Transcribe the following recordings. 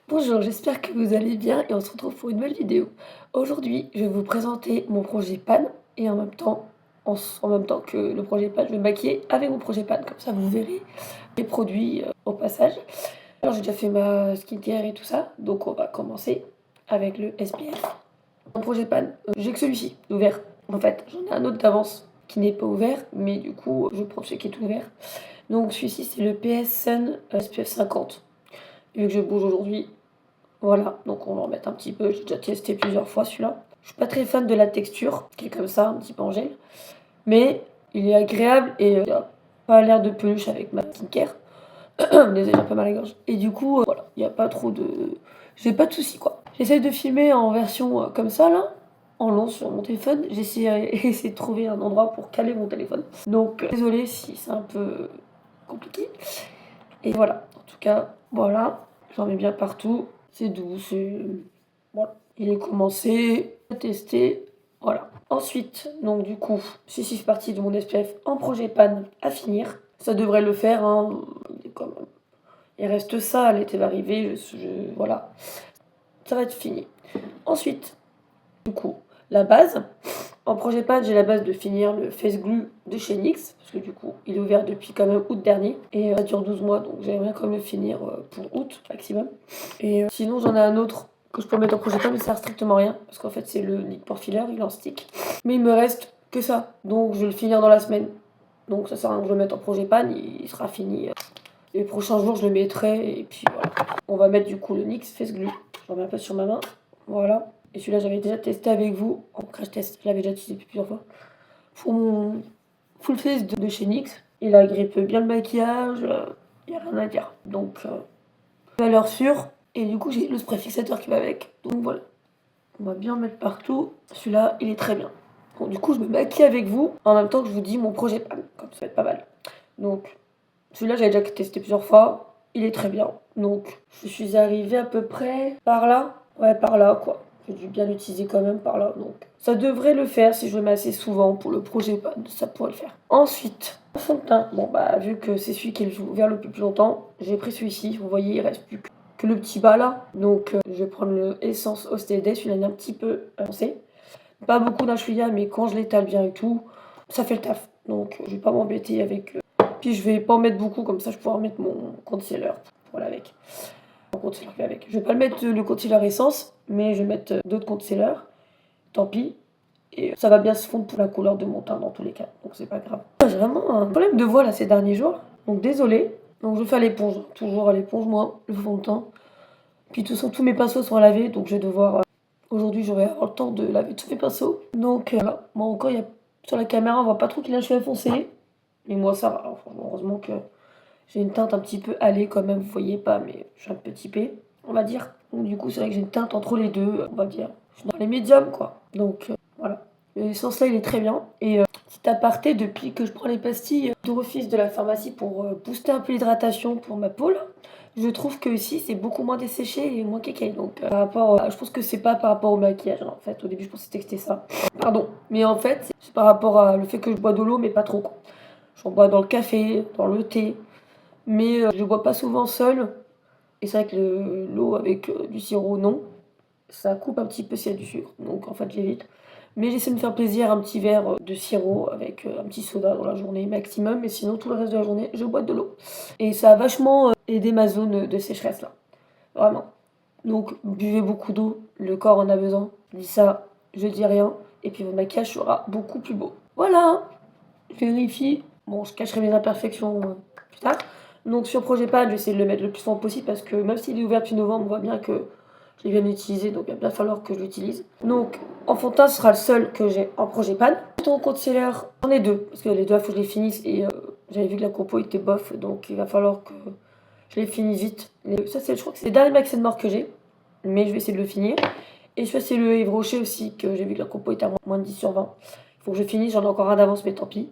Bonjour, j'espère que vous allez bien et on se retrouve pour une nouvelle vidéo. Aujourd'hui, je vais vous présenter mon projet PAN et en même temps, en même temps que le projet PAN, je vais me maquiller avec mon projet PAN. Comme ça, vous verrez les produits au passage. Alors, j'ai déjà fait ma skincare et tout ça, donc on va commencer avec le SPF. Mon projet PAN, j'ai que celui-ci ouvert. En fait, j'en ai un autre d'avance qui n'est pas ouvert, mais du coup, je prends celui qui est ouvert. Donc, celui-ci, c'est le PS Sun SPF 50. Vu que je bouge aujourd'hui, voilà, donc on va en mettre un petit peu. J'ai déjà testé plusieurs fois celui-là. Je suis pas très fan de la texture, qui est comme ça, un petit peu en gel. Mais il est agréable et il a pas l'air de peluche avec ma skincare. Désolé, j'ai un peu mal à la gorge. Et du coup, voilà, il n'y a pas trop de... J'ai pas de soucis, quoi. J'essaie de filmer en version comme ça, là, en long sur mon téléphone. J'essaie de trouver un endroit pour caler mon téléphone. Donc, désolé si c'est un peu compliqué. Et voilà, en tout cas, voilà, j'en mets bien partout. C'est doux, c'est... Voilà. Il est commencé à tester, voilà. Ensuite, donc du coup, ceci fait partie de mon SPF en projet PAN à finir. Ça devrait le faire, hein. Il reste ça, l'été va arriver, voilà. Ça va être fini. Ensuite, du coup, la base. En projet PAN, j'ai la base de finir le Face Glue de chez NYX, parce que du coup, il est ouvert depuis quand même août dernier, et ça dure 12 mois, donc j'aimerais quand même le finir pour août maximum. Et sinon, j'en ai un autre que je peux mettre en projet PAN, mais ça sert strictement à rien, parce qu'en fait, c'est le Nick Pore Filler, il est en stick. Mais il me reste que ça, donc je vais le finir dans la semaine. Donc ça sert à rien que je le mette en projet PAN, il sera fini. Les prochains jours, je le mettrai, et puis voilà. On va mettre du coup le NYX Face Glue. Je remets un peu sur ma main, voilà. Et celui-là, j'avais déjà testé avec vous en crash test. Je l'avais déjà utilisé plusieurs fois. Pour mon full face de chez NYX, il agrippe bien le maquillage. Il n'y a rien à dire. Donc, valeur sûre. Et du coup, j'ai le spray fixateur qui va avec. Donc voilà. On va bien mettre partout. Celui-là, il est très bien. Bon, du coup, je me maquille avec vous en même temps que je vous dis mon projet PAN. Comme ça va être pas mal. Donc, celui-là, j'avais déjà testé plusieurs fois. Il est très bien. Donc, je suis arrivée à peu près par là. Ouais, par là, quoi. J'ai dû bien l'utiliser quand même par là. Donc, ça devrait le faire si je le mets assez souvent pour le projet PAN. Ça pourrait le faire. Ensuite, le fond de teint. Bon, bah, vu que c'est celui qui est ouvert le plus longtemps, j'ai pris celui-ci. Vous voyez, il reste plus que le petit bas là. Donc, je vais prendre le Essence Ostede. Celui-là, il est un petit peu avancé. Pas beaucoup d'un chouïa, mais quand je l'étale bien et tout, ça fait le taf. Donc, je vais pas m'embêter avec. Puis je vais pas en mettre beaucoup, comme ça je pourrai mettre mon concealer pour aller avec. Mon concealer qui va avec. Je vais pas le mettre le concealer essence, mais je vais mettre d'autres concealers. Tant pis. Et ça va bien se fondre pour la couleur de mon teint dans tous les cas. Donc c'est pas grave. J'ai vraiment un problème de voix là ces derniers jours. Donc désolé. Donc je fais à l'éponge. Toujours à l'éponge moi, le fond de teint. Puis de toute façon tous mes pinceaux sont à laver. Donc je vais devoir... Aujourd'hui j'aurai avoir le temps de laver tous mes pinceaux. Donc voilà. Moi encore il y a... Sur la caméra on voit pas trop qu'il a les cheveux foncés. Mais moi ça va. Alors, franchement, heureusement que j'ai une teinte un petit peu allée quand même, vous voyez pas, mais je suis un peu typée, on va dire. Donc du coup, c'est vrai que j'ai une teinte entre les deux, on va dire. Je suis dans les médiums, quoi. Donc voilà. L'essence là, il est très bien. Et petit aparté, depuis que je prends les pastilles d'Orofis de la pharmacie pour booster un peu l'hydratation pour ma peau, là, je trouve que ici, c'est beaucoup moins desséché et moins kéké. Donc par rapport, je pense que c'est pas par rapport au maquillage, hein, en fait. Au début, je pensais que c'était ça. Pardon. Mais en fait, c'est par rapport à le fait que je bois de l'eau, mais pas trop, quoi. J'en bois dans le café, dans le thé. Mais je ne bois pas souvent seule. Et c'est vrai que l'eau avec du sirop, non. Ça coupe un petit peu s'il y a du sucre. Donc en fait, j'évite. Mais j'essaie de me faire plaisir, un petit verre de sirop avec un petit soda dans la journée maximum. Mais sinon, tout le reste de la journée, je bois de l'eau. Et ça a vachement aidé ma zone de sécheresse là. Vraiment. Donc buvez beaucoup d'eau. Le corps en a besoin. Je dis ça, je dis rien. Et puis votre maquillage sera beaucoup plus beau. Voilà. Je vérifie. Bon, je cacherai mes imperfections plus tard. Donc sur Projet Pad, je vais essayer de le mettre le plus souvent possible parce que même s'il est ouvert depuis novembre, on voit bien que je l'ai bien utilisé, donc il va bien falloir que je l'utilise. Donc en fond de teint, ce sera le seul que j'ai en Projet Pad. Ton concealer, j'en ai deux, parce que les deux, il faut que je les finisse et j'avais vu que la compo était bof, donc il va falloir que je les finisse vite. Ça, je crois que c'est le dernier Max Mort que j'ai, mais je vais essayer de le finir. Et je vais essayer le Yves Rocher aussi, que j'ai vu que la compo était à moins de 10 sur 20. Il faut que je finisse, j'en ai encore un d'avance, mais tant pis.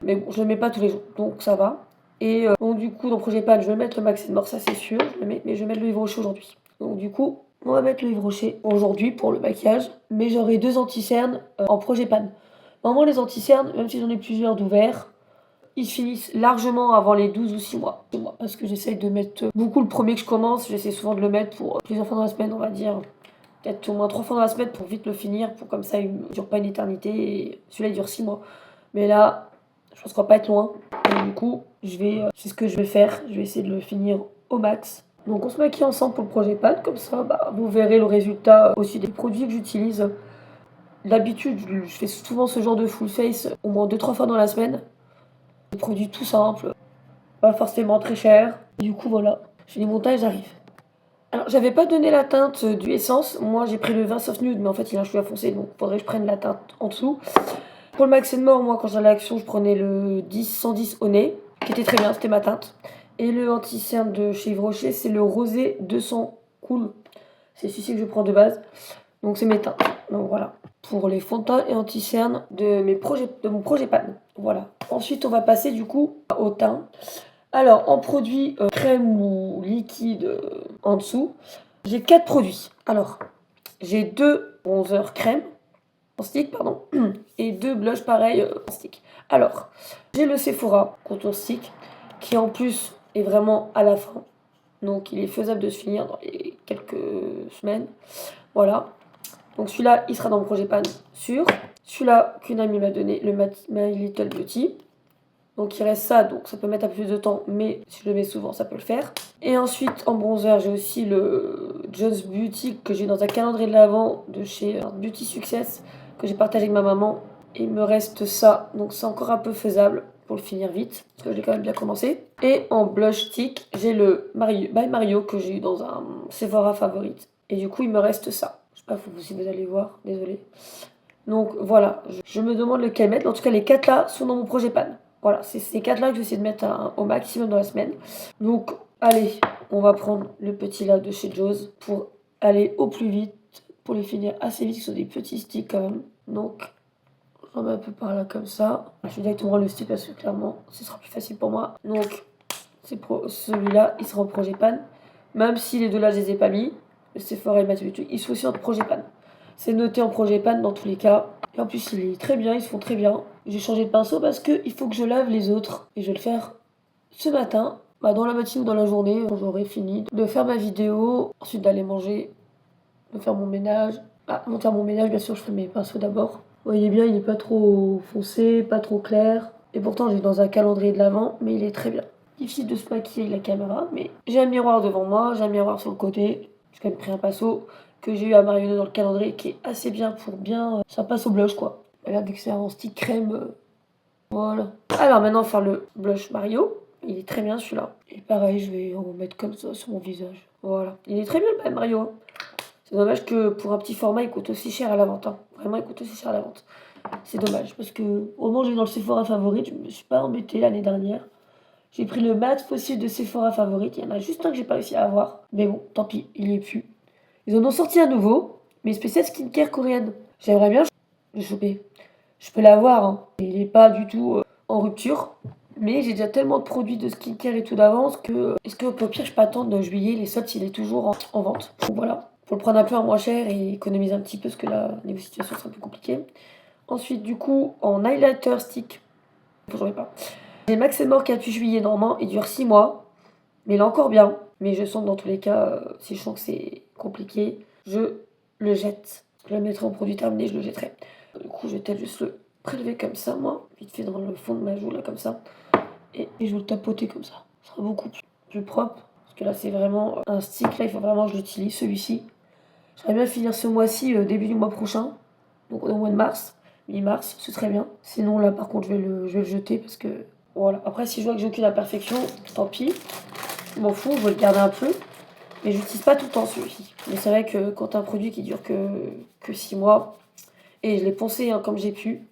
Mais bon, je le mets pas tous les jours, donc ça va. Et donc du coup, dans le projet Pad, je vais mettre le Max Mort, ça c'est sûr, je le mets, mais je vais mettre le Yves Rocher aujourd'hui. Donc du coup, on va mettre le Yves Rocher aujourd'hui pour le maquillage, mais j'aurai deux anti-cernes en projet Pad. Normalement, les anti-cernes, même si j'en ai plusieurs d'ouverts, ils finissent largement avant les 12 ou 6 mois. Parce que j'essaye de mettre beaucoup le premier que je commence, j'essaie souvent de le mettre pour plusieurs fois dans la semaine, on va dire. Peut-être au moins 3 fois dans la semaine pour vite le finir, pour comme ça il ne dure pas une éternité. Et celui-là il dure 6 mois. Mais là, je pense qu'on va pas être loin. Et du coup, c'est ce que je vais faire. Je vais essayer de le finir au max. Donc on se maquille ensemble pour le projet Pan, comme ça vous verrez le résultat aussi des produits que j'utilise. D'habitude, je fais souvent ce genre de full face au moins 2-3 fois dans la semaine. Des produits tout simples, pas forcément très chers. Du coup voilà, je fais les montages, j'arrive. Alors j'avais pas donné la teinte du Essence, moi j'ai pris le 20 Soft Nude, mais en fait il a un cheveu à foncer, donc faudrait que je prenne la teinte en dessous. Pour le Max More, moi quand j'allais à l'action, je prenais le 10-110 au nez, qui était très bien, c'était ma teinte. Et le anti-cerne de chez Yves Rocher, c'est le Rosé 200 Cool. C'est celui-ci que je prends de base. Donc c'est mes teintes. Donc voilà. Pour les fonds de teint et anti-cerne de mon projet Pan. Voilà. Ensuite, on va passer du coup au teint. Alors, en produit crème ou liquide en dessous, j'ai 4 produits. Alors, j'ai 2 bronzers crème en stick, pardon, et 2 blushs pareil en stick. Alors, j'ai le Sephora contour stick, qui en plus est vraiment à la fin. Donc, il est faisable de se finir dans les quelques semaines. Voilà. Donc, celui-là, il sera dans mon projet Pan sûr. Celui-là qu'une amie m'a donné, le My Little Beauty. Donc il reste ça, donc ça peut mettre un peu plus de temps, mais si je le mets souvent, ça peut le faire. Et ensuite, en bronzer, j'ai aussi le Just Beauty que j'ai dans un calendrier de l'Avent de chez Beauty Success que j'ai partagé avec ma maman. Et il me reste ça, donc c'est encore un peu faisable pour le finir vite, parce que j'ai quand même bien commencé. Et en blush stick, j'ai le By Mario que j'ai eu dans un Sephora favorite. Et du coup, il me reste ça. Je sais pas si vous allez voir, désolé. Donc voilà, je me demande lequel mettre. En tout cas, les 4 là sont dans mon projet Pan. Voilà, c'est ces 4 là que je vais essayer de mettre au maximum dans la semaine. Donc, allez, on va prendre le petit là de chez Joe's pour aller au plus vite, pour les finir assez vite. Ce sont des petits sticks quand même. Donc, j'en mets un peu par là comme ça. Je vais directement le stick parce que clairement, ce sera plus facile pour moi. Donc, celui-là, il sera en projet Pan. Même si les deux là, je les ai pas mis, le Sephora et le Matte Beauty, ils sont aussi en projet Pan. C'est noté en projet Pan dans tous les cas. Et en plus, il est très bien, ils se font très bien. J'ai changé de pinceau parce qu'il faut que je lave les autres. Et je vais le faire ce matin, dans la matinée ou dans la journée, quand j'aurai fini de faire ma vidéo. Ensuite d'aller manger, de faire mon ménage. Avant de faire mon ménage, bien sûr, je ferai mes pinceaux d'abord. Vous voyez bien, il n'est pas trop foncé, pas trop clair. Et pourtant, j'ai dans un calendrier de l'Avent, mais il est très bien. Difficile de se maquiller avec la caméra, mais j'ai un miroir devant moi, j'ai un miroir sur le côté. J'ai quand même pris un pinceau que j'ai eu à marionner dans le calendrier qui est assez bien pour bien... ça passe au blush quoi. Là, vu que c'est un stick crème, voilà. Alors maintenant, on va faire le blush Mario. Il est très bien celui-là. Et pareil, je vais en mettre comme ça sur mon visage. Voilà. Il est très bien le Mario. Hein. C'est dommage que pour un petit format, il coûte aussi cher à la vente. Hein. Vraiment, il coûte aussi cher à la vente. C'est dommage parce que au moment où j'ai eu dans le Sephora favorite, je me suis pas embêtée l'année dernière. J'ai pris le matte possible de Sephora favorite. Il y en a juste un que j'ai pas réussi à avoir. Mais bon, tant pis, il y est plus. Ils en ont sorti un nouveau, mais spécial skincare coréenne. J'aimerais bien le choper. Je peux l'avoir, hein. Il n'est pas du tout en rupture. Mais j'ai déjà tellement de produits de skincare et tout d'avance que... Est-ce que au pire, je peux attendre de juillet, les soldes, il est toujours en vente. Donc voilà, faut le prendre un peu à moins cher et économiser un petit peu parce que la négociation c'est un peu compliqué. Ensuite, du coup, en highlighter stick, j'en ai pas. J'ai Max More 4 juillet, normalement, il dure 6 mois. Mais il est encore bien. Mais je sens que dans tous les cas, si je sens que c'est compliqué, je le jette. Je le mettrai en produit terminé, je le jetterai. Du coup, je vais peut-être juste le prélever comme ça, moi. Vite fait dans le fond de ma joue, là, comme ça. Et je vais le tapoter comme ça. Ce sera beaucoup plus propre. Parce que là, c'est vraiment un stick. Là, il faut vraiment que je l'utilise, celui-ci. J'aimerais bien finir ce mois-ci, début du mois prochain. Donc au mois de mars. Mi-mars, ce serait bien. Sinon, là, par contre, je vais le jeter parce que... Voilà. Après, si je vois que j'ai aucune imperfection, tant pis. Je m'en fous, je vais le garder un peu. Mais je n'utilise pas tout le temps celui-ci. Mais c'est vrai que quand tu as un produit qui dure que 6 mois, et je l'ai poncé comme j'ai pu,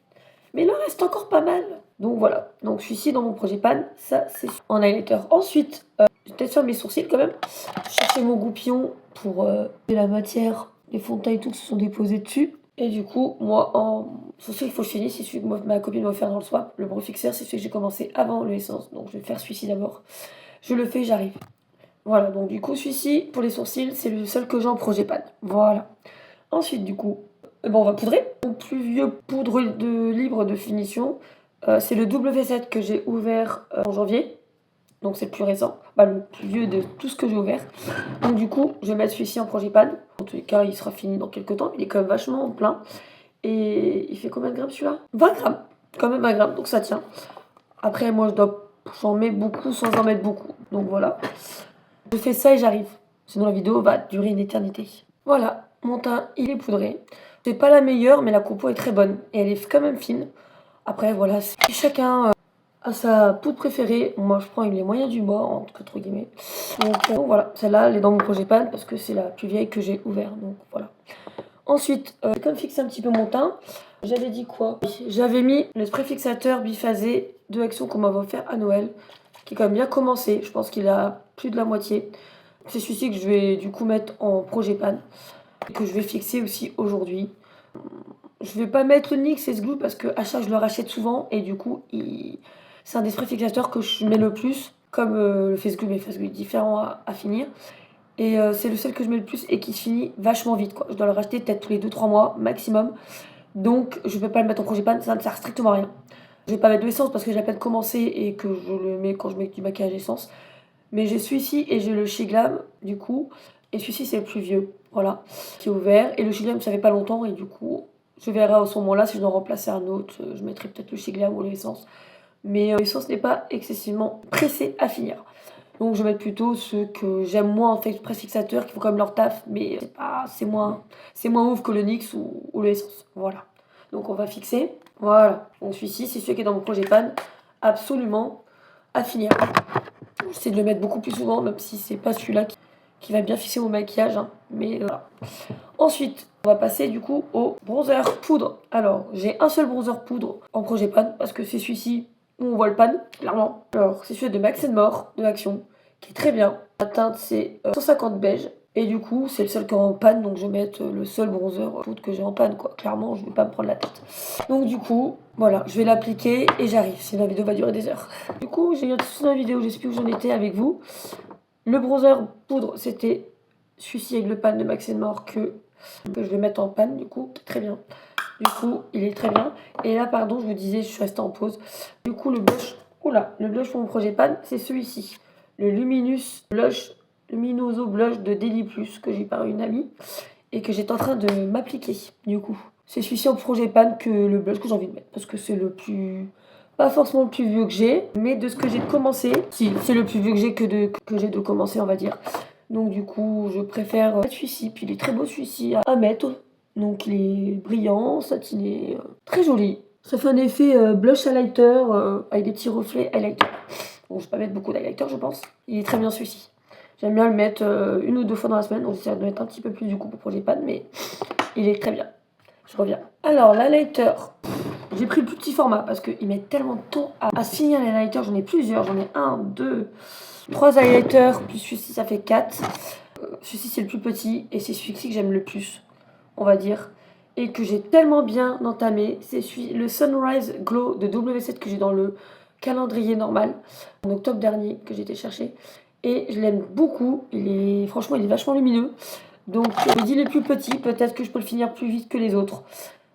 mais il en reste encore pas mal. Donc voilà. Donc celui-ci dans mon projet Pan, ça c'est en highlighter. Ensuite, je vais peut-être faire mes sourcils quand même. Je cherchais mon goupillon pour la matière, les fonds de teint et tout qui se sont déposés dessus. Et du coup, moi, en sourcil, il faut que je finisse. C'est celui que ma copine m'a offert dans le swap. Le Brow Fixer, c'est celui que j'ai commencé avant le Essence. Donc je vais faire celui-ci d'abord. Je le fais, j'arrive. Voilà, donc du coup, celui-ci, pour les sourcils, c'est le seul que j'ai en projet Pan. Voilà. Ensuite, du coup, on va poudrer. Mon plus vieux poudre libre de finition, C'est le W7 que j'ai ouvert en janvier. Donc c'est le plus récent, le plus vieux de tout ce que j'ai ouvert. Donc du coup, je vais mettre celui-ci en projet pan. En tous les cas, il sera fini dans quelques temps. Il est quand même vachement plein. Et il fait combien de grammes celui-là? 20 grammes. Quand même 20 grammes, donc ça tient. Après, moi, j'en mets beaucoup sans en mettre beaucoup. Donc voilà. Je fais ça et j'arrive. Sinon, la vidéo va durer une éternité. Voilà, mon teint, il est poudré. C'est pas la meilleure, mais la compo est très bonne. Et elle est quand même fine. Après, voilà, chacun a sa poudre préférée. Moi, je prends les moyens du bord, entre guillemets. Donc voilà, celle-là, elle est dans mon projet pan parce que c'est la plus vieille que j'ai ouverte. Donc voilà. Ensuite, j'ai comme fixé un petit peu mon teint. J'avais dit quoi? J'avais mis le spray fixateur biphasé de Action qu'on m'avait offert à Noël, qui est quand même bien commencé. Je pense qu'il a plus de la moitié. C'est celui-ci que je vais du coup mettre en projet pan, et que je vais fixer aussi aujourd'hui. Je vais pas mettre le NYX et ce glue parce que à chaque je le rachète souvent et du coup c'est un des sprays fixateurs que je mets le plus, comme le face glue, mais face glue est différent à finir. Et c'est le seul que je mets le plus et qui se finit vachement vite, quoi. Je dois le racheter peut-être tous les 2-3 mois maximum. Donc je ne peux pas le mettre en projet pan, ça ne sert strictement à rien. Je vais pas mettre de l'essence parce que j'ai à peine commencé et que je le mets quand je mets du maquillage essence. Mais j'ai celui-ci et j'ai le Chez Glam du coup. Et celui-ci c'est le plus vieux, voilà, qui est ouvert. Et le Chez Glam ça fait pas longtemps et du coup je verrai à ce moment-là si je dois remplacer un autre. Je mettrai peut-être le Chez Glam ou l'essence. Mais l'essence n'est pas excessivement pressée à finir. Donc je vais mettre plutôt ceux que j'aime moins en fait, préfixateurs qui font quand même leur taf, mais c'est moins ouf que le NYX ou l'essence. Voilà. Donc on va fixer. Voilà. Donc celui-ci, c'est celui qui est dans mon projet pan. Absolument à finir. J'essaie de le mettre beaucoup plus souvent, même si c'est pas celui-là qui va bien fixer mon maquillage. Hein. Mais voilà. Ensuite, on va passer du coup au bronzer poudre. Alors, j'ai un seul bronzer poudre en projet pan parce que c'est celui-ci où on voit le pan, clairement. Alors, c'est celui de Max More de Action, qui est très bien. La teinte, c'est 150 beige. Et du coup, c'est le seul qui est en panne, donc je vais mettre le seul bronzer poudre que j'ai en panne, quoi. Clairement, je vais pas me prendre la tête. Donc du coup, voilà, je vais l'appliquer et j'arrive. Sinon, la vidéo va durer des heures. Du coup, j'ai eu un petit dans la vidéo, je sais plus où j'en étais avec vous. Le bronzer poudre, c'était celui-ci avec le pan de Max More que je vais mettre en panne, du coup, très bien. Du coup, il est très bien. Et là, pardon, je vous disais, je suis restée en pause. Du coup, le blush, le blush pour mon projet pan, c'est celui-ci. Le Luminoso Blush de Daily Plus, que j'ai par une amie et que j'étais en train de m'appliquer, du coup. C'est celui-ci en projet pan que le blush que j'ai envie de mettre, parce que c'est le plus... Pas forcément le plus vieux que j'ai, mais de ce que j'ai commencé, si, c'est le plus vieux que j'ai de commencer, on va dire. Donc du coup, je préfère mettre celui-ci, puis il est très beau celui-ci à mettre. Donc il est brillant, satiné, très joli. Ça fait un effet blush highlighter avec des petits reflets highlighter. Bon, je vais pas mettre beaucoup d'highlighter, je pense. Il est très bien celui-ci. J'aime bien le mettre une ou deux fois dans la semaine, donc j'essaie de mettre un petit peu plus du coup pour projet pan, mais il est très bien. Je reviens. Alors, l'highlighter, j'ai pris le plus petit format parce qu'il met tellement de temps à se finir les highlighters. J'en ai plusieurs, j'en ai 1, 2, 3 highlighters, plus celui-ci ça fait 4. Celui-ci c'est le plus petit et c'est celui-ci que j'aime le plus, on va dire. Et que j'ai tellement bien entamé, c'est le Sunrise Glow de W7 que j'ai dans le calendrier normal, en octobre dernier, que j'ai été chercher. Et je l'aime beaucoup, franchement il est vachement lumineux. Donc j'ai dit les plus petits, peut-être que je peux le finir plus vite que les autres.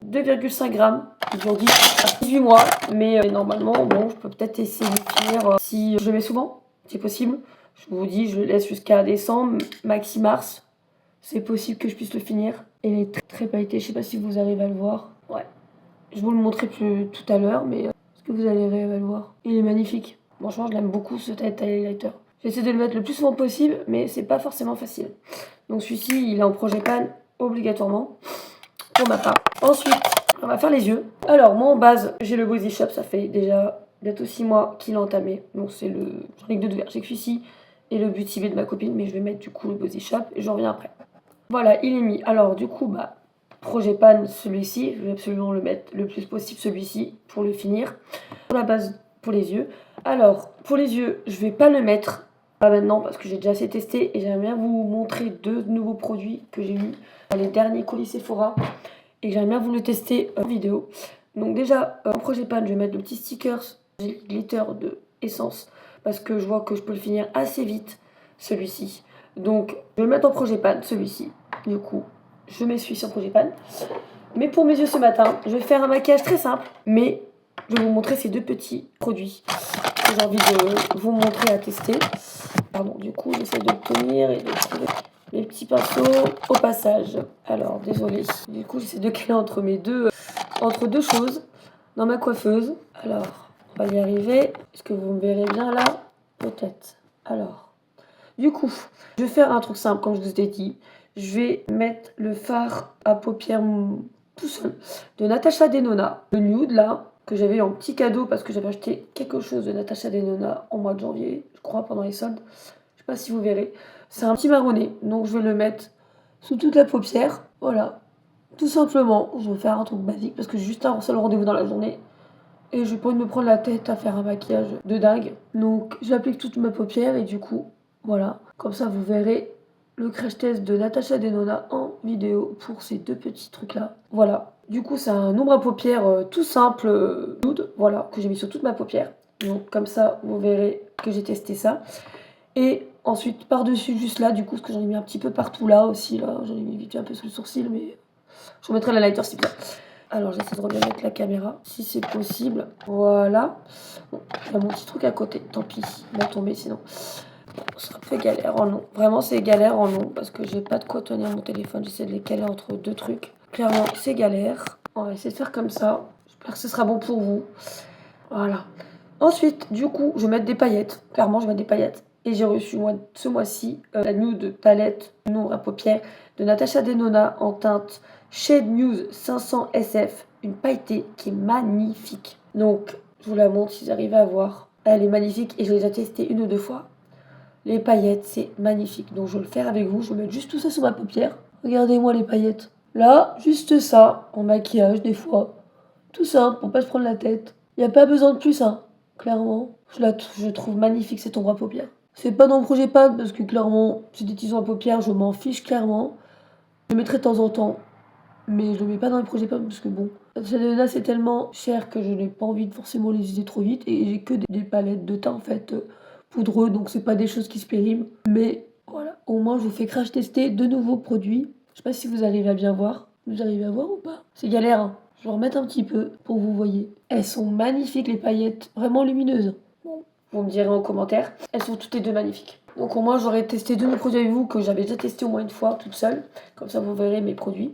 2,5 grammes, ils ont dit à 18 mois, mais normalement, bon, je peux peut-être essayer de finir si je le mets souvent, c'est possible. Je vous dis, je le laisse jusqu'à décembre, maxi mars, c'est possible que je puisse le finir. Et il est très, très pailleté, je sais pas si vous arrivez à le voir. Ouais, je vous le montrerai plus tout à l'heure, mais est-ce que vous allez arriver à le voir? Il est magnifique, franchement, je l'aime beaucoup ce highlighter. J'essaie de le mettre le plus souvent possible, mais c'est pas forcément facile. Donc celui-ci, il est en projet pan obligatoirement, pour ma part. Ensuite, on va faire les yeux. Alors, moi en base, j'ai le Body Shop, ça fait déjà bientôt 6 mois qu'il est entamé. Donc c'est j'en ai que deux de verre, j'ai que celui-ci et le Beauty Bay de ma copine, mais je vais mettre du coup le Body Shop et j'en reviens après. Voilà, il est mis. Alors du coup, projet pan, celui-ci, je vais absolument le mettre le plus possible, celui-ci, pour le finir. Pour la base, pour les yeux. Alors, pour les yeux, je vais pas le mettre pas maintenant parce que j'ai déjà assez testé et j'aimerais bien vous montrer deux nouveaux produits que j'ai eu dans les derniers colis Sephora et que j'aimerais bien vous le tester en vidéo. Donc déjà, en projet pan, je vais mettre le petit stickers glitter de Essence parce que je vois que je peux le finir assez vite, celui-ci. Donc, je vais le mettre en projet pan, celui-ci. Du coup, je mets celui-ci en projet pan. Mais pour mes yeux ce matin, je vais faire un maquillage très simple, mais je vais vous montrer ces deux petits produits que j'ai envie de vous montrer à tester. Pardon, du coup, j'essaie de tenir et de trouver mes petits pinceaux au passage. Alors, désolé. Du coup, j'essaie de caler entre deux choses dans ma coiffeuse. Alors, on va y arriver. Est-ce que vous me verrez bien là? Peut-être. Alors, du coup, je vais faire un truc simple, comme je vous ai dit. Je vais mettre le fard à paupières tout seul de Natasha Denona, le nude là, que j'avais en petit cadeau parce que j'avais acheté quelque chose de Natasha Denona en mois de janvier, je crois, pendant les soldes. Je sais pas si vous verrez. C'est un petit marronné, donc je vais le mettre sous toute la paupière. Voilà, tout simplement. Je vais faire un truc basique parce que j'ai juste un seul rendez-vous dans la journée. Et je vais pas envie de me prendre la tête à faire un maquillage de dingue. Donc j'applique toute ma paupière et du coup, voilà. Comme ça, vous verrez le crash test de Natasha Denona en vidéo pour ces deux petits trucs-là. Voilà. Du coup, c'est un ombre à paupières tout simple, nude, voilà, que j'ai mis sur toute ma paupière. Donc comme ça, vous verrez que j'ai testé ça. Et ensuite, par-dessus, juste là, du coup, parce que j'en ai mis un petit peu partout là aussi, là. J'en ai mis vite fait un peu sous le sourcil, mais je vous mettrai la lighter s'il vous plaît. Alors j'essaie de bien mettre la caméra, si c'est possible. Voilà. Bon, il y a mon petit truc à côté, tant pis, il va tomber sinon. Bon, c'est un peu galère en long. Vraiment c'est galère en long parce que j'ai pas de quoi tenir mon téléphone. J'essaie de les caler entre deux trucs. Clairement c'est galère. On va essayer de faire comme ça. J'espère que ce sera bon pour vous. Voilà. Ensuite, du coup, je vais mettre des paillettes. Clairement, je vais mettre des paillettes. Et j'ai reçu ce mois-ci la nude palette ombre à paupières de Natasha Denona en teinte Shade News 500 SF. Une pailletée qui est magnifique. Donc, je vous la montre si vous arrivez à voir. Elle est magnifique et je l'ai déjà testée une ou deux fois. Les paillettes, c'est magnifique. Donc, je vais le faire avec vous. Je vais mettre juste tout ça sur ma paupière. Regardez-moi les paillettes. Là, juste ça, en maquillage des fois. Tout simple, pour pas se prendre la tête. Il n'y a pas besoin de plus, hein. Clairement. Je trouve magnifique cette ombre à paupières. C'est pas dans le projet pad parce que clairement, c'est des tisons à paupières, je m'en fiche clairement. Je le mettrai de temps en temps, mais je le mets pas dans les projets pad parce que bon. Celle-là, c'est tellement cher que je n'ai pas envie de forcément les utiliser trop vite et j'ai que des palettes de teint en fait poudreux, donc c'est pas des choses qui se périment. Mais voilà, au moins je vous fais crash tester de nouveaux produits. Je sais pas si vous arrivez à bien voir. Vous arrivez à voir ou pas? C'est galère, hein. Je vais remettre un petit peu pour que vous voyez. Elles sont magnifiques les paillettes, vraiment lumineuses. Bon, vous me direz en commentaire. Elles sont toutes les deux magnifiques. Donc au moins j'aurais testé deux de mes produits avec vous que j'avais déjà testé au moins une fois toute seule. Comme ça vous verrez mes produits.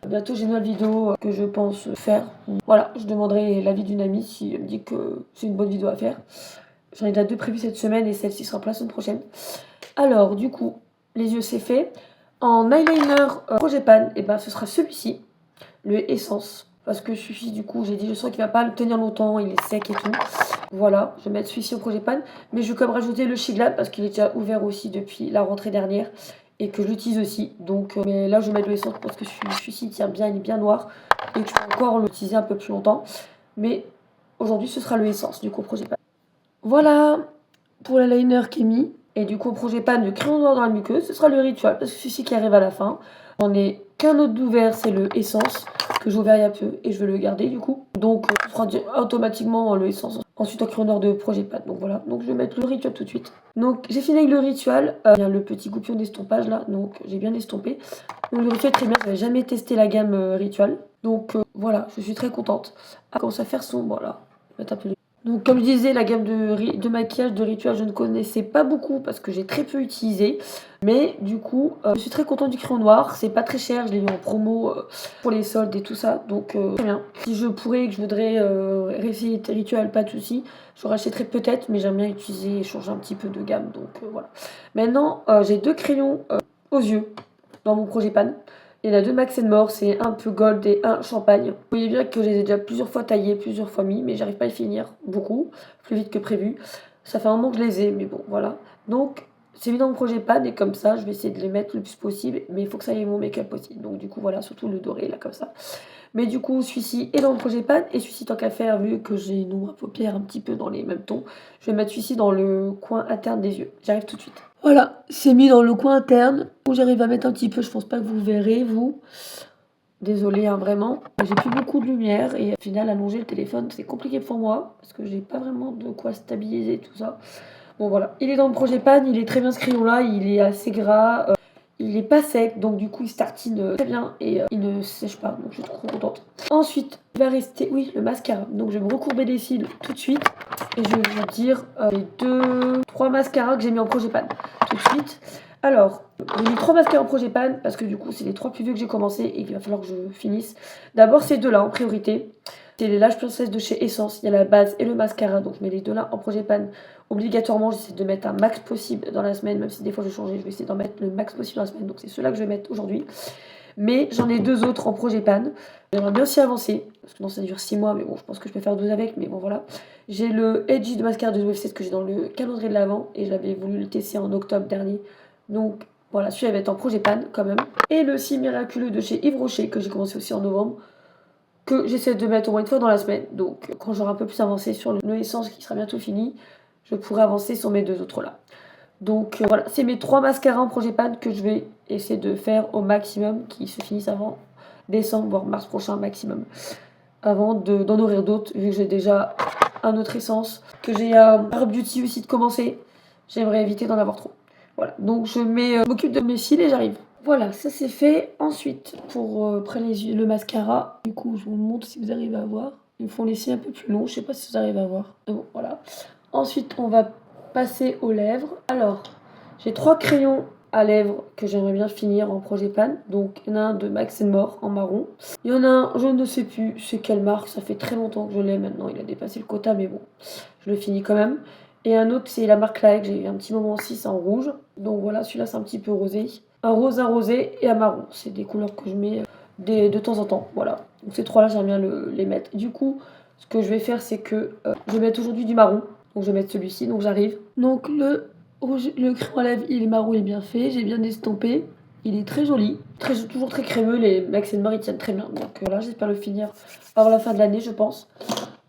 Bientôt j'ai une nouvelle vidéo que je pense faire. Voilà, je demanderai l'avis d'une amie si elle me dit que c'est une bonne vidéo à faire. J'en ai déjà deux prévues cette semaine et celle-ci sera pour la semaine prochaine. Alors du coup, les yeux c'est fait. En eyeliner projet pan, et ben ce sera celui-ci, le Essence. Parce que celui-ci, du coup, j'ai dit, je sens qu'il va pas le tenir longtemps, il est sec et tout. Voilà, je vais mettre celui-ci au projet pan. Mais je vais quand même rajouter le Shiglan parce qu'il est déjà ouvert aussi depuis la rentrée dernière. Et que je l'utilise aussi. Donc, mais là, je vais mettre le Essence parce que celui-ci tient bien, il est bien noir. Et que je peux encore l'utiliser un peu plus longtemps. Mais aujourd'hui, ce sera le Essence, du coup, au projet pan. Voilà pour l'eyeliner qui est mis. Et du coup, au projet pan, le crayon noir dans la muqueuse, ce sera le Ritual parce que celui-ci qui arrive à la fin. J'en ai qu'un autre d'ouvert, c'est le Essence que j'ai ouvert il y a peu et je vais le garder du coup. Donc ce sera automatiquement le Essence. Ensuite un crayon noir de projet pan. Donc voilà, donc je vais mettre le Ritual tout de suite. Donc j'ai fini avec le Ritual. Il y a le petit goupillon d'estompage là, donc j'ai bien estompé. Donc le Ritual très bien, j'avais jamais testé la gamme Ritual. Donc voilà, je suis très contente. Elle commence à faire sombre, voilà. Je vais mettre un peu de... Donc comme je disais, la gamme de maquillage de Ritual, je ne connaissais pas beaucoup parce que j'ai très peu utilisé. Mais du coup, je suis très contente du crayon noir. C'est pas très cher, je l'ai eu en promo pour les soldes et tout ça. Donc très bien. Si je pourrais, que je voudrais réessayer Ritual, pas de souci. Je rachèterais peut-être, mais j'aime bien utiliser et changer un petit peu de gamme. Donc voilà. Maintenant, j'ai deux crayons aux yeux dans mon projet pan. Il y en a deux Max More, c'est un peu gold et un champagne. Vous voyez bien que je les ai déjà plusieurs fois taillés, plusieurs fois mis, mais j'arrive pas à les finir beaucoup, plus vite que prévu. Ça fait un moment que je les ai, mais bon, voilà. Donc, c'est mis dans mon projet pan et comme ça, je vais essayer de les mettre le plus possible, mais il faut que ça aille mon make-up aussi. Donc du coup, voilà, surtout le doré, là, comme ça. Mais du coup, celui-ci est dans le projet pan et celui-ci, tant qu'à faire, vu que j'ai une ombre à paupières un petit peu dans les mêmes tons, je vais mettre celui-ci dans le coin interne des yeux. J'arrive tout de suite. Voilà, c'est mis dans le coin interne où j'arrive à mettre un petit peu. Je pense pas que vous verrez, vous. Désolée, hein, vraiment. J'ai plus beaucoup de lumière et au final, allonger le téléphone, c'est compliqué pour moi parce que j'ai pas vraiment de quoi stabiliser tout ça. Bon, voilà. Il est dans le projet pan, il est très bien ce crayon-là, il est assez gras. il est pas sec, donc du coup il se tartine très bien et il ne sèche pas, donc je suis trop contente. Ensuite, il va rester, oui, le mascara. Donc je vais me recourber les cils tout de suite et je vais vous dire les 3 mascaras que j'ai mis en projet pan tout de suite. Alors, j'ai mis 3 mascaras en projet pan parce que du coup c'est les 3 plus vieux que j'ai commencé et qu'il va falloir que je finisse. D'abord ces deux-là en priorité. C'est les L'Âge Princesse de chez Essence, il y a la base et le mascara, donc je mets les deux-là en projet pan. Obligatoirement, j'essaie de mettre un max possible dans la semaine, même si des fois je change, je vais essayer d'en mettre le max possible dans la semaine, donc c'est ceux-là que je vais mettre aujourd'hui. Mais j'en ai 2 autres en projet pan. J'aimerais bien aussi avancer, parce que non, ça dure 6 mois, mais bon, je pense que je peux faire 12 avec, mais bon, voilà. J'ai le Edgy de mascara de WF7 que j'ai dans le calendrier de l'avant, et j'avais voulu le tester en octobre dernier. Donc voilà, celui-là va être en projet pan quand même. Et le cil miraculeux de chez Yves Rocher, que j'ai commencé aussi en novembre, que j'essaie de mettre au moins une fois dans la semaine. Donc quand j'aurai un peu plus avancé sur le essence qui sera bientôt fini, je pourrai avancer sur mes 2 autres là. Donc voilà, c'est mes 3 mascaras en projet pan que je vais essayer de faire au maximum, qui se finissent avant décembre, voire mars prochain maximum. Avant d'en nourrir d'autres, vu que j'ai déjà un autre essence, que j'ai un Herb Beauty aussi de commencer. J'aimerais éviter d'en avoir trop. Voilà, donc je m'occupe de mes cils et j'arrive. Voilà, ça c'est fait. Ensuite, pour après le mascara, du coup, je vous montre si vous arrivez à voir. Ils me font les cils un peu plus longs, je sais pas si vous arrivez à voir. Mais bon, voilà. Ensuite, on va passer aux lèvres. Alors, j'ai 3 crayons à lèvres que j'aimerais bien finir en projet pan. Donc, il y en a un de Max More en marron. Il y en a un, je ne sais plus c'est quelle marque, ça fait très longtemps que je l'ai maintenant. Il a dépassé le quota, mais bon, je le finis quand même. Et un autre, c'est la marque Like, j'ai eu un petit moment aussi, c'est en rouge. Donc voilà, celui-là, c'est un petit peu rosé. Un rosé et un marron. C'est des couleurs que je mets de temps en temps. Voilà. Donc ces trois-là, j'aime bien les mettre. Du coup, ce que je vais faire, c'est que je vais mettre aujourd'hui du marron. Donc je vais mettre celui-ci, donc j'arrive. Donc le crayon à lèvres, il est marron, il est bien fait. J'ai bien estompé. Il est très joli. Toujours très crémeux. Les Max Mare, ils tiennent très bien. Donc voilà, j'espère le finir avant la fin de l'année, je pense.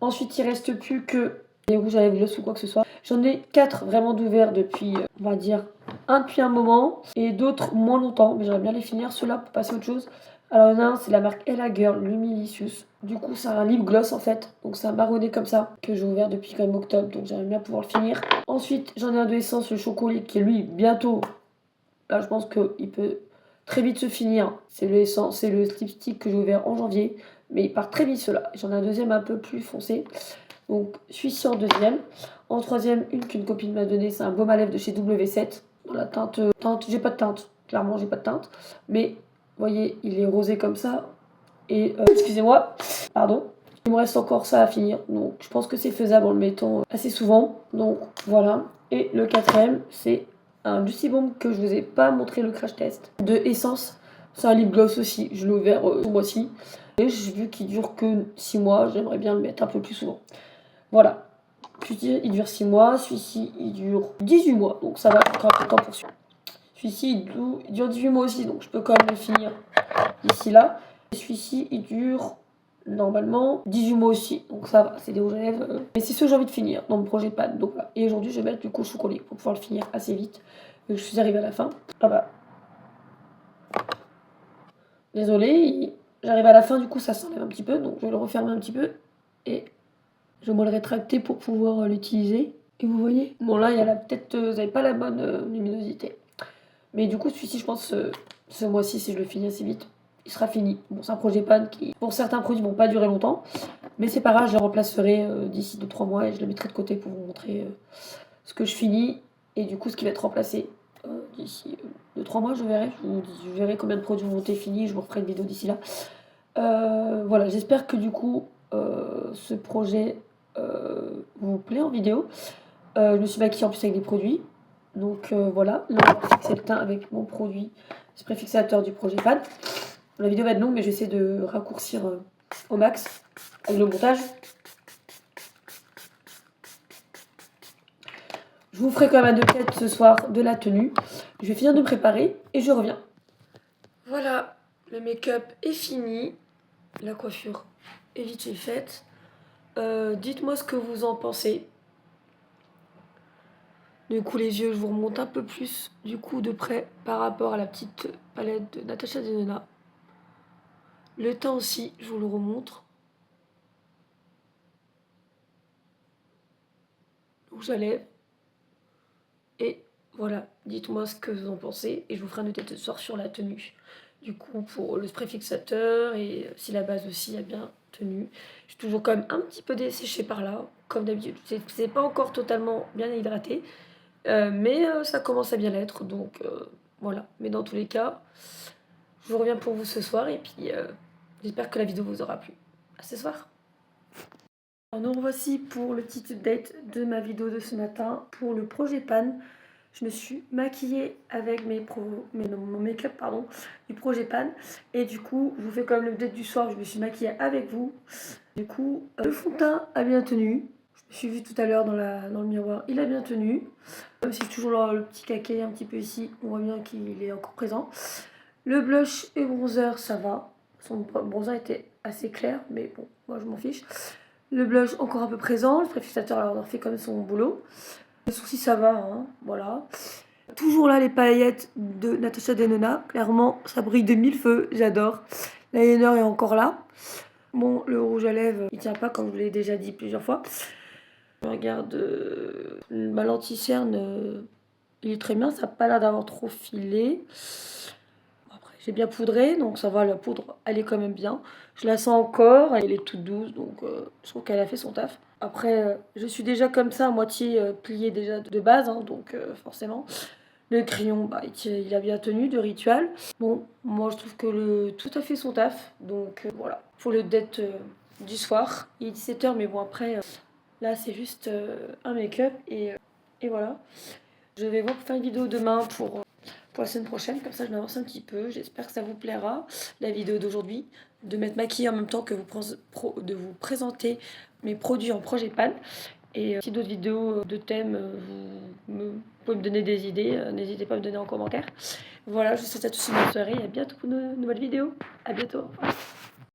Ensuite, il reste plus que les rouges à lèvres gloss ou quoi que ce soit. J'en ai 4 vraiment d'ouverts depuis, on va dire, un depuis un moment. Et d'autres moins longtemps. Mais j'aimerais bien les finir, ceux-là, pour passer à autre chose. Alors, il y en a un, c'est la marque Ella Girl Lumilicious. Du coup, c'est un lip gloss en fait. Donc, c'est un marronné comme ça que j'ai ouvert depuis quand même octobre. Donc, j'aimerais bien pouvoir le finir. Ensuite, j'en ai un de Essence, le chocolat, qui est lui, bientôt. Là, je pense qu'il peut très vite se finir. C'est le Essence, c'est le lipstick que j'ai ouvert en janvier. Mais il part très vite ceux-là. J'en ai un deuxième un peu plus foncé. Donc, celui-ci en deuxième. En troisième, qu'une copine m'a donné, c'est un baume à lèvres de chez W7. Dans la teinte, j'ai pas de teinte. Clairement, j'ai pas de teinte. Mais, vous voyez, il est rosé comme ça. Et, excusez-moi, pardon. Il me reste encore ça à finir. Donc, je pense que c'est faisable en le mettant assez souvent. Donc, voilà. Et le quatrième, c'est un Lucy Bomb que je vous ai pas montré le crash test. De Essence. C'est un lip gloss aussi. Je l'ai ouvert ce mois-ci. Et j'ai vu qu'il dure que 6 mois. J'aimerais bien le mettre un peu plus souvent. Voilà. Celui-ci, il dure 6 mois. Celui-ci, il dure 18 mois. Donc ça va encore un peu de temps pour celui-ci. Celui-ci, il dure 18 mois aussi. Donc je peux quand même le finir d'ici là. Et celui-ci, il dure normalement 18 mois aussi. Donc ça va, c'est des rouges à lèvres. Mais c'est ce que j'ai envie de finir dans mon projet pan. Donc voilà. Et aujourd'hui, je vais mettre du coup chocolat pour pouvoir le finir assez vite. Donc je suis arrivée à la fin. Ah bah. Désolée, j'arrive à la fin, du coup ça s'enlève un petit peu. Donc je vais le refermer un petit peu. Et je vais le rétracter pour pouvoir l'utiliser. Et vous voyez, bon là, il y a peut-être, vous n'avez pas la bonne luminosité. Mais du coup, celui-ci, je pense, ce mois-ci, si je le finis assez vite, il sera fini. Bon, c'est un projet pan qui, pour certains produits, ne vont pas durer longtemps. Mais c'est pas grave, je le remplacerai d'ici 2-3 mois et je le mettrai de côté pour vous montrer ce que je finis. Et du coup, ce qui va être remplacé d'ici 2-3 mois, je verrai. Je verrai combien de produits vont être finis. Je vous referai une vidéo d'ici là. Voilà, j'espère que du coup, ce projet vous plaît en vidéo. Je me suis maquillée en plus avec des produits. Donc voilà, là on va fixer le teint avec mon produit spray fixateur du projet pan. La vidéo va être longue, mais j'essaie de raccourcir au max avec le montage. Je vous ferai quand même un update ce soir de la tenue. Je vais finir de me préparer et je reviens. Voilà, le make-up est fini. La coiffure est vite fait faite. Dites-moi ce que vous en pensez. Du coup, les yeux, je vous remonte un peu plus du coup de près par rapport à la petite palette de Natasha Denona. Le teint aussi, je vous le remontre. Rouge à lèvres. Et Voilà, dites-moi ce que vous en pensez et je vous ferai un update ce soir sur la tenue. Du coup, pour le spray fixateur et si la base aussi a bien tenu. J'ai toujours quand même un petit peu desséché par là, comme d'habitude. C'est pas encore totalement bien hydraté, mais ça commence à bien l'être, donc voilà. Mais dans tous les cas, je reviens pour vous ce soir et puis j'espère que la vidéo vous aura plu. À ce soir. Alors nous revoici pour le petit update de ma vidéo de ce matin pour le projet Pan. Je me suis maquillée avec mon make-up pardon, du projet Pan. Et du coup, je vous fais quand même l'update du soir, je me suis maquillée avec vous. Du coup, le fond de teint a bien tenu. Je me suis vue tout à l'heure dans le miroir, il a bien tenu. Même si toujours le petit caquet un petit peu ici, on voit bien qu'il est encore présent. Le blush et bronzer, ça va. Son bronzer était assez clair, mais bon, moi je m'en fiche. Le blush encore un peu présent, le fixateur alors on en fait comme son boulot. Le sourcil ça va, hein, voilà. Toujours là les paillettes de Natasha Denona, clairement ça brille de mille feux, j'adore. L'eyeliner est encore là. Bon, le rouge à lèvres, il tient pas comme je vous l'ai déjà dit plusieurs fois. Je regarde ma lentille cerne, il est très bien, ça n'a pas l'air d'avoir trop filé. Après, j'ai bien poudré, donc ça va, la poudre, elle est quand même bien. Je la sens encore, elle est toute douce, donc je trouve qu'elle a fait son taf. Après, je suis déjà comme ça, à moitié pliée déjà de base, hein, donc forcément. Le crayon, bah, il a bien tenu de rituel. Bon, moi je trouve que tout a fait son taf, donc voilà. Pour le date du soir, il est 17h, mais bon après, là c'est juste un make-up et voilà. Je vais voir pour faire une vidéo demain pour la semaine prochaine, comme ça je m'avance un petit peu. J'espère que ça vous plaira, la vidéo d'aujourd'hui, de m'être maquillée en même temps que de vous présenter mes produits en projet Pan. Et si d'autres vidéos de thèmes, vous pouvez me donner des idées, n'hésitez pas à me donner en commentaire. Voilà, je vous souhaite à tous une bonne soirée et à bientôt pour une nouvelle vidéo. À bientôt. Au revoir.